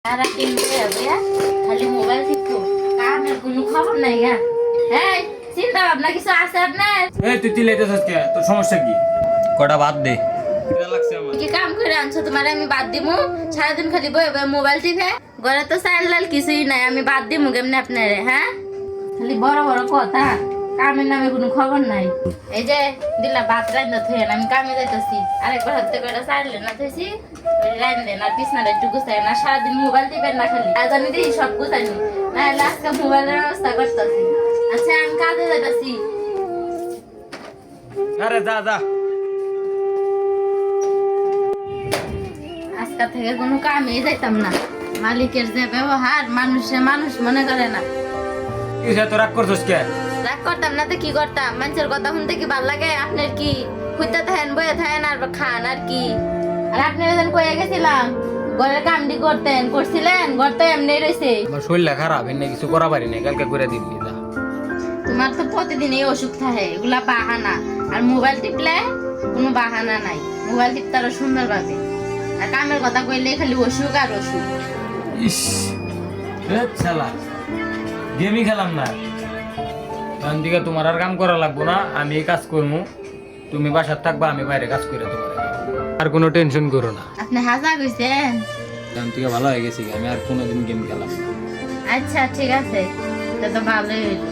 সারা দিন খালি মোবাইল টিপতো, কামের কোনো খবর নাই। হ্যাঁ, চিন্তা ভাবনা কিছু আছে আপনার? এই তুই চিল্লাইতেছিস কে? তোর সমস্যা কি? কটা বাদ দে। এটা লাগছে আমার। কি কাম করে আনছো তোমার? আমি বাদ দিমু? সারাদিন খালি বয়ে বয়ে মোবাইল টিপে, ঘরে তো চাল ডাল কিছুই নাই, আমি বাদ দিমু কেমনে আপনারে? হ্যাঁ, খালি বড় বড় কথা, কামের নামে কোনো খবর নাই। এই যে দিলা ভাত রান্না থুয়েন, আমি কামে যাইতেছি, আরেকবার হাতে করে চাইলে না থুইছি, রান্না না বিছনাটা একটু গুছাই না, সারাদিন মোবাইল টিপেন না খালি। আজ আমি দেখি সব গুছাইনি, না হলে আজকে মোবাইলের ব্যবস্থা করতেছি। আচ্ছা, আমি কাজে যাইতেছি। আরে যা যা। আজকে থেকে কোনো কামে যাইতাম না। মালিকের যে ব্যবহার, মানুষে মানুষ মনে করে না। কি সে তো রাগ করছিস কে? রাগ করতাম না তো কি করতাম? মানুষের কথা শুনতে কি ভাল লাগে? আপনার কি খুঁজতে থাকেন, বয়ে থাকেন আর খান আর কি? আর আপনারা যেন কয়ে গেছিলাম ঘরের কামটি করছিলেন, ঘর তো এমনি রয়েছে। আমার শরীরটা খারাপ, এনে কিছু করা পারি না, কালকে করে দিবি যা। তোমার তো প্রতিদিন এই অসুখ থাকে, এগুলা বাহানা। আর মোবাইল টিপলে কোনো বাহানা নাই, মোবাইল টিপতে আরো সুন্দর ভাবে। আর কামের কথা কইলে খালি অসুখ আর অসুখ। ইস, শালা গেমই খেলাম না। তখন দিকে তোমার আর কাম করা লাগবো না, আমি এই কাজ করবো, তুমি বাসার থাকবা, আমি বাইরে কাজ করে তোমার। আর কোনো টেনশন করো না। আপনি হাজা কইছেন? তখন থেকে ভালো হয়ে গেছি, আমি আর কোনোদিন গেম খেলাম না। আচ্ছা ঠিক আছে, তা তো ভালোই হইলো।